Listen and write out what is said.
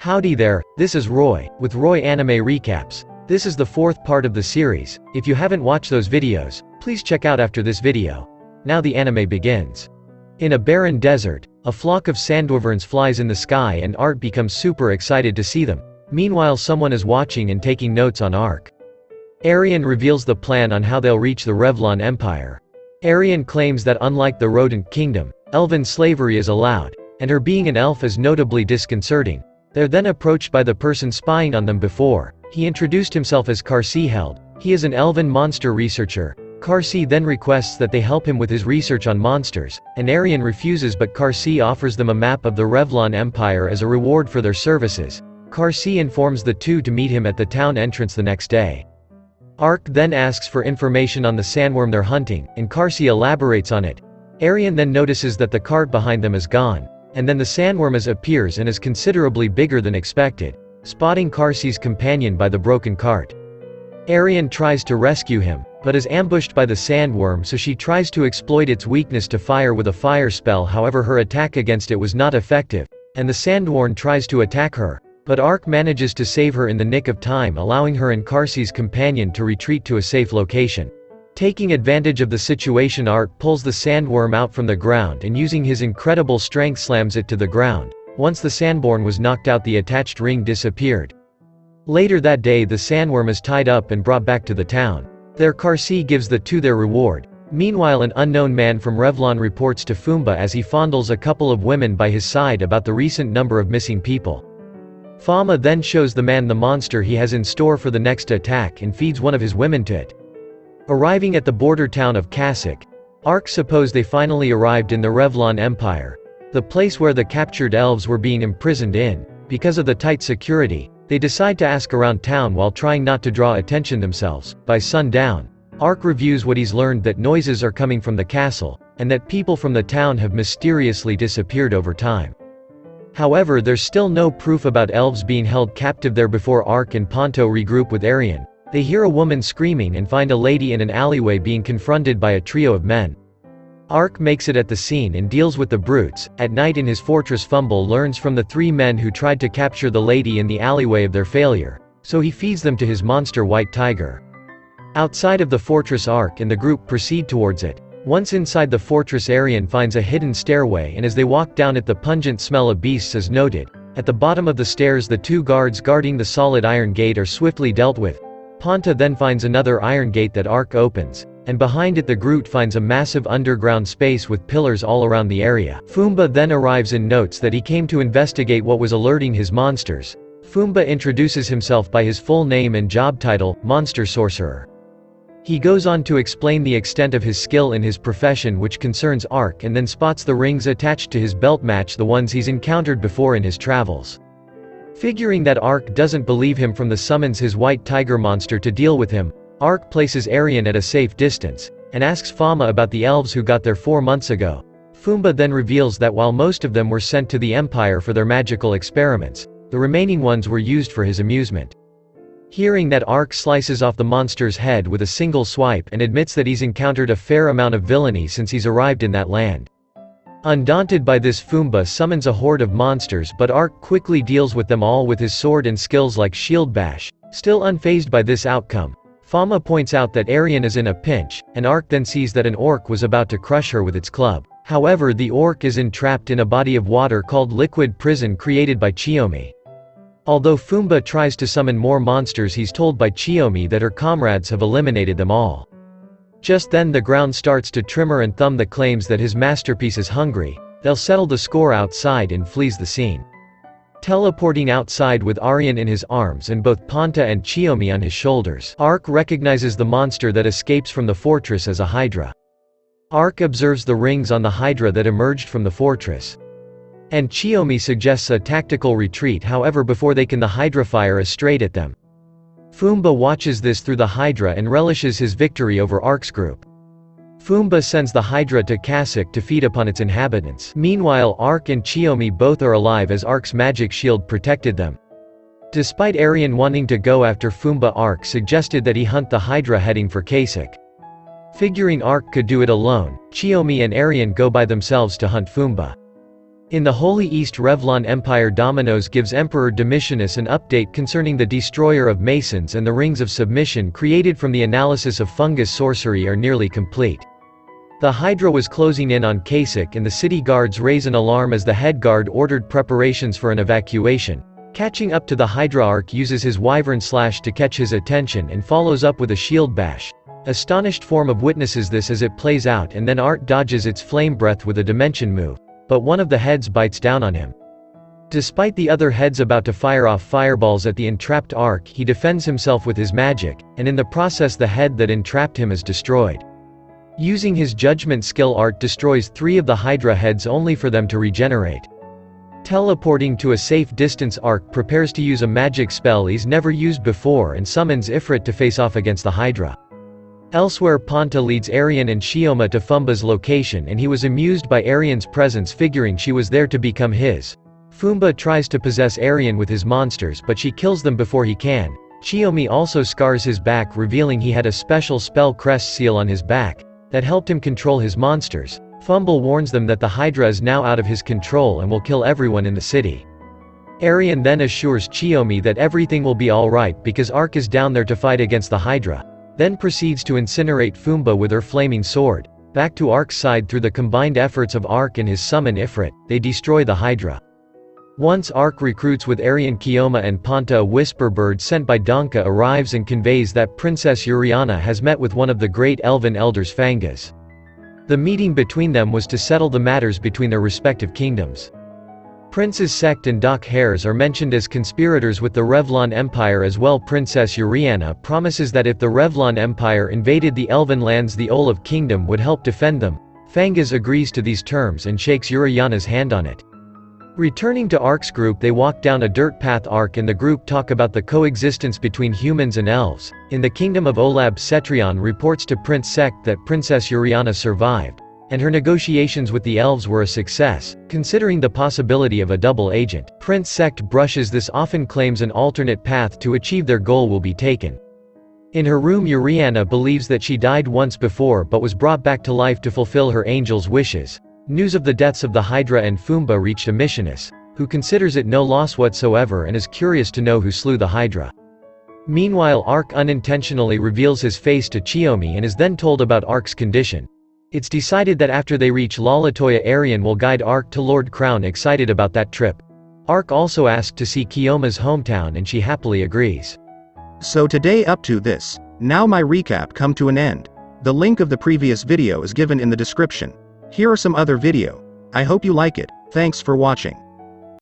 Howdy there, this is Roy, with Roy Anime Recaps. This is the fourth part of the series. If you haven't watched those videos, please check out after this video. Now the anime begins. In a barren desert, a flock of sandwyverns flies in the sky and Art becomes super excited to see them. Meanwhile someone is watching and taking notes on Ark. Arian reveals the plan on how they'll reach the Revlon Empire. Arian claims that unlike the rodent kingdom, elven slavery is allowed, and her being an elf is notably disconcerting. They're then approached by the person spying on them before. He introduced himself as Held. He is an elven monster researcher. Karsi then requests that they help him with his research on monsters, and Arian refuses but Karsi offers them a map of the Revlon Empire as a reward for their services. Karsi informs the two to meet him at the town entrance the next day. Ark then asks for information on the sandworm they're hunting, and Karsi elaborates on it. Arian then notices that the cart behind them is gone, and then the sandworm appears and is considerably bigger than expected, spotting Karsi's companion by the broken cart. Arian tries to rescue him, but is ambushed by the sandworm, so she tries to exploit its weakness to fire with a fire spell. However, her attack against it was not effective, and the sandworm tries to attack her, but Ark manages to save her in the nick of time, allowing her and Karsi's companion to retreat to a safe location. Taking advantage of the situation, Ark pulls the sandworm out from the ground and using his incredible strength slams it to the ground. Once the sandworm was knocked out, the attached ring disappeared. Later that day the sandworm is tied up and brought back to the town. There Karsi gives the two their reward. Meanwhile an unknown man from Revlon reports to Fumba as he fondles a couple of women by his side about the recent number of missing people. Fama then shows the man the monster he has in store for the next attack and feeds one of his women to it. Arriving at the border town of Kasich, Ark suppose they finally arrived in the Revlon Empire, the place where the captured elves were being imprisoned in. Because of the tight security, they decide to ask around town while trying not to draw attention themselves. By sundown, Ark reviews what he's learned, that noises are coming from the castle, and that people from the town have mysteriously disappeared over time. However, there's still no proof about elves being held captive there. Before Ark and Ponto regroup with Arian, they hear a woman screaming and find a lady in an alleyway being confronted by a trio of men. Ark makes it at the scene and deals with the brutes. At night in his fortress, Fumble learns from the three men who tried to capture the lady in the alleyway of their failure, so he feeds them to his monster white tiger. Outside of the fortress, Ark and the group proceed towards it. Once inside the fortress, Arian finds a hidden stairway, and as they walk down it the pungent smell of beasts is noted. At the bottom of the stairs the two guards guarding the solid iron gate are swiftly dealt with. Ponta then finds another iron gate that Ark opens, and behind it the group finds a massive underground space with pillars all around the area. Fumba then arrives and notes that he came to investigate what was alerting his monsters. Fumba introduces himself by his full name and job title, Monster Sorcerer. He goes on to explain the extent of his skill in his profession, which concerns Ark, and then spots the rings attached to his belt match the ones he's encountered before in his travels. Figuring that Ark doesn't believe him, from the summons his white tiger monster to deal with him. Ark places Arian at a safe distance, and asks Fama about the elves who got there 4 months ago. Fumba then reveals that while most of them were sent to the Empire for their magical experiments, the remaining ones were used for his amusement. Hearing that, Ark slices off the monster's head with a single swipe and admits that he's encountered a fair amount of villainy since he's arrived in that land. Undaunted by this, Fumba summons a horde of monsters, but Ark quickly deals with them all with his sword and skills like shield bash. Still unfazed by this outcome, Fama points out that Arian is in a pinch, and Ark then sees that an orc was about to crush her with its club. However, the orc is entrapped in a body of water called Liquid Prison created by Chiyomi. Although Fumba tries to summon more monsters, he's told by Chiyomi that her comrades have eliminated them all. Just then the ground starts to tremor and Thumb claims that his masterpiece is hungry. They'll settle the score outside and flees the scene. Teleporting outside with Arian in his arms and both Ponta and Chiyomi on his shoulders, Ark recognizes the monster that escapes from the fortress as a hydra. Ark observes the rings on the hydra that emerged from the fortress, and Chiyomi suggests a tactical retreat. However, before they can, the hydra fire straight at them. Fumba watches this through the hydra and relishes his victory over Ark's group. Fumba sends the hydra to Kasich to feed upon its inhabitants. Meanwhile, Ark and Chiyomi both are alive as Ark's magic shield protected them. Despite Arian wanting to go after Fumba, Ark suggested that he hunt the hydra heading for Kasich. Figuring Ark could do it alone, Chiyomi and Arian go by themselves to hunt Fumba. In the Holy East Revlon Empire, Dominoes gives Emperor Domitianus an update concerning the destroyer of masons, and the rings of submission created from the analysis of fungus sorcery are nearly complete. The Hydra was closing in on Kasich, and the city guards raise an alarm as the head guard ordered preparations for an evacuation. Catching up to the Hydra, Ark uses his wyvern slash to catch his attention and follows up with a shield bash. Astonished Form of witnesses this as it plays out, and then Art dodges its flame breath with a dimension move. But one of the heads bites down on him. Despite the other heads about to fire off fireballs at the entrapped Ark, he defends himself with his magic, and in the process the head that entrapped him is destroyed. Using his judgment skill, Art destroys 3 of the Hydra heads only for them to regenerate. Teleporting to a safe distance, Ark prepares to use a magic spell he's never used before and summons Ifrit to face off against the Hydra. Elsewhere, Ponta leads Arian and Chioma to Fumba's location, and he was amused by Arian's presence, figuring she was there to become his. Fumba tries to possess Arian with his monsters, but she kills them before he can. Chioma also scars his back, revealing he had a special spell crest seal on his back that helped him control his monsters. Fumble warns them that the Hydra is now out of his control and will kill everyone in the city. Arian then assures Chioma that everything will be alright because Ark is down there to fight against the Hydra. Then proceeds to incinerate Fumba with her flaming sword. Back to Ark's side, through the combined efforts of Ark and his summon Ifrit, they destroy the Hydra. Once Ark recruits with Arian, Chioma and Ponta, a whisper bird sent by Donka arrives and conveys that Princess Uriana has met with one of the great elven elders, Fangas. The meeting between them was to settle the matters between their respective kingdoms. Prince's sect and Doc Hares are mentioned as conspirators with the Revlon Empire as well. Princess Uriana promises that if the Revlon Empire invaded the elven lands, the Olav Kingdom would help defend them. Fangas agrees to these terms and shakes Uriana's hand on it. Returning to Ark's group, they walk down a dirt path. Ark and the group talk about the coexistence between humans and elves. In the kingdom of Olab, Cetrion reports to Prince Sect that Princess Uriana survived, and her negotiations with the elves were a success, considering the possibility of a double agent. Prince Sect brushes this, often claims an alternate path to achieve their goal will be taken. In her room, Uriana believes that she died once before but was brought back to life to fulfill her angel's wishes. News of the deaths of the Hydra and Fumba reached Amitionus, who considers it no loss whatsoever and is curious to know who slew the Hydra. Meanwhile, Ark unintentionally reveals his face to Chioma and is then told about Ark's condition. It's decided that after they reach Lalatoya, Arian will guide Ark to Lord Crown. Excited about that trip, Ark also asked to see Chioma's hometown and she happily agrees. So today up to this, now my recap come to an end. The link of the previous video is given in the description. Here are some other video. I hope you like it. Thanks for watching.